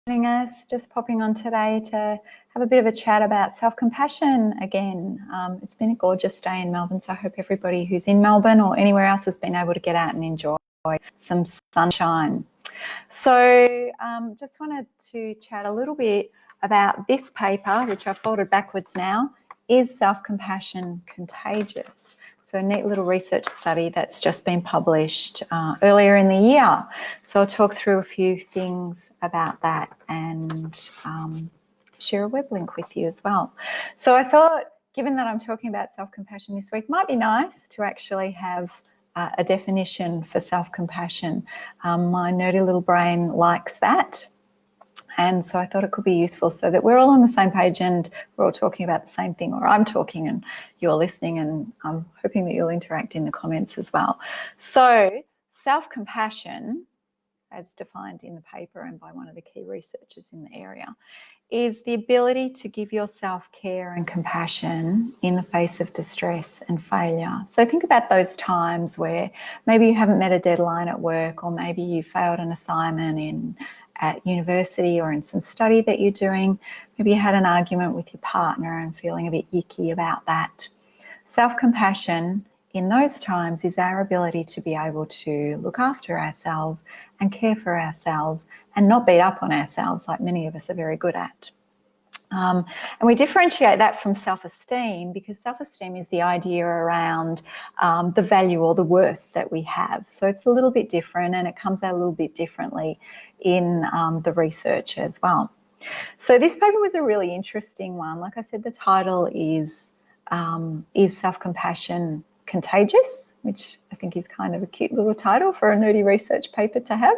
Joining us, just popping on today to have a bit of a chat about self-compassion again. It's been a gorgeous day in Melbourne, so I hope everybody who's in Melbourne or anywhere else has been able to get out and enjoy some sunshine. So just wanted to chat a little bit about this paper, which I've folded backwards now. Is self-compassion contagious? So a neat little research study that's just been published earlier in the year. So I'll talk through a few things about that and share a web link with you as well. So I thought, given that I'm talking about self-compassion this week, might be nice to actually have a definition for self-compassion. My nerdy little brain likes that. And so I thought it could be useful so that we're all on the same page and we're all talking about the same thing, or I'm talking and you're listening, and I'm hoping that you'll interact in the comments as well. So self-compassion, as defined in the paper and by one of the key researchers in the area, is the ability to give yourself care and compassion in the face of distress and failure. So think about those times where maybe you haven't met a deadline at work, or maybe you failed an assignment at university or in some study that you're doing. Maybe you had an argument with your partner and feeling a bit icky about that. Self-compassion in those times is our ability to be able to look after ourselves and care for ourselves and not beat up on ourselves like many of us are very good at. And we differentiate that from self-esteem, because self-esteem is the idea around the value or the worth that we have. So it's a little bit different, and it comes out a little bit differently in the research as well. So this paper was a really interesting one. Like I said, the title is Self-Compassion Contagious? Which I think is kind of a cute little title for a nerdy research paper to have.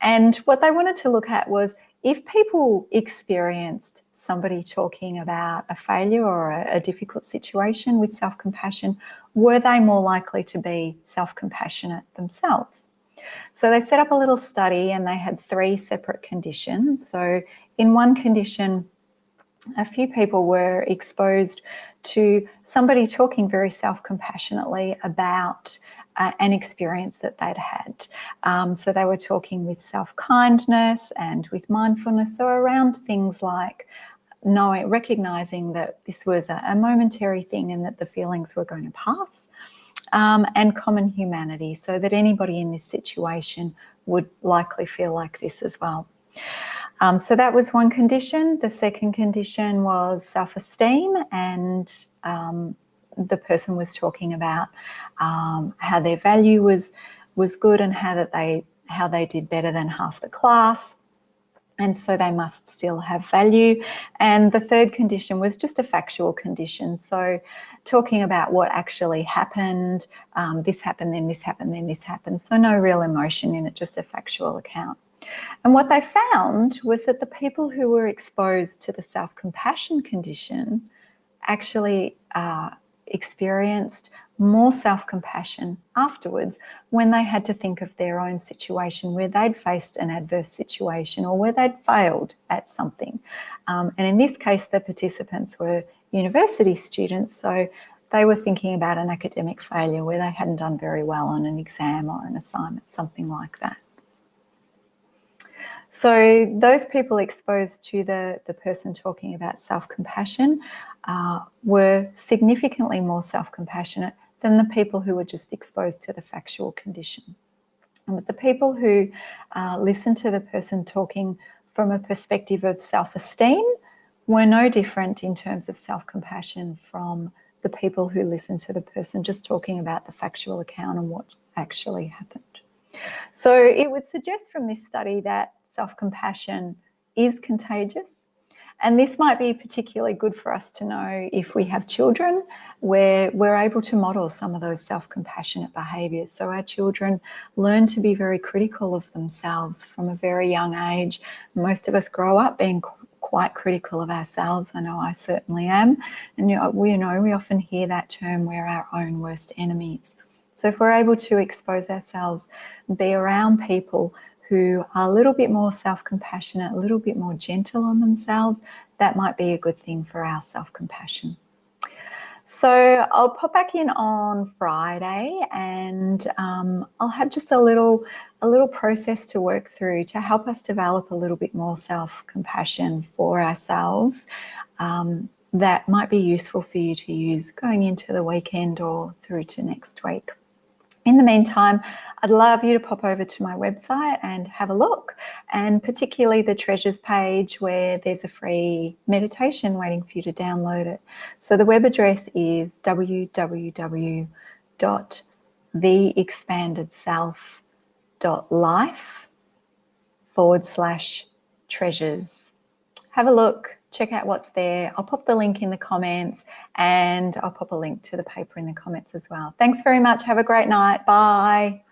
And what they wanted to look at was, if people experienced somebody talking about a failure or a difficult situation with self-compassion, were they more likely to be self-compassionate themselves? So they set up a little study and they had 3 separate conditions. So in one condition, a few people were exposed to somebody talking very self-compassionately about an experience that they'd had. So they were talking with self-kindness and with mindfulness, so around things like recognizing that this was a momentary thing and that the feelings were going to pass, and common humanity, so that anybody in this situation would likely feel like this as well. So that was one condition. The second condition was self-esteem, and the person was talking about how their value was good and how they did better than half the class, and so they must still have value. And the third condition was just a factual condition, so talking about what actually happened. This happened, then this happened, then this happened. So no real emotion in it, just a factual account. And what they found was that the people who were exposed to the self-compassion condition actually experienced more self-compassion afterwards when they had to think of their own situation where they'd faced an adverse situation or where they'd failed at something. And in this case, the participants were university students, so they were thinking about an academic failure where they hadn't done very well on an exam or an assignment, something like that. So those people exposed to the person talking about self-compassion were significantly more self-compassionate than the people who were just exposed to the factual condition. And the people who listened to the person talking from a perspective of self-esteem were no different in terms of self-compassion from the people who listened to the person just talking about the factual account and what actually happened. So it would suggest from this study that self-compassion is contagious, and this might be particularly good for us to know if we have children where we're able to model some of those self-compassionate behaviours. So our children learn to be very critical of themselves from a very young age. Most of us grow up being quite critical of ourselves. I know I certainly am, and we often hear that term, we're our own worst enemies. So if we're able to expose ourselves and be around people who are a little bit more self-compassionate, a little bit more gentle on themselves, that might be a good thing for our self-compassion. So I'll pop back in on Friday, and I'll have just a little process to work through to help us develop a little bit more self-compassion for ourselves. That might be useful for you to use going into the weekend or through to next week. In the meantime, I'd love you to pop over to my website and have a look, and particularly the treasures page where there's a free meditation waiting for you to download it. So the web address is www.theexpandedself.life/treasures. Have a look, check out what's there. I'll pop the link in the comments, and I'll pop a link to the paper in the comments as well. Thanks very much. Have a great night. Bye.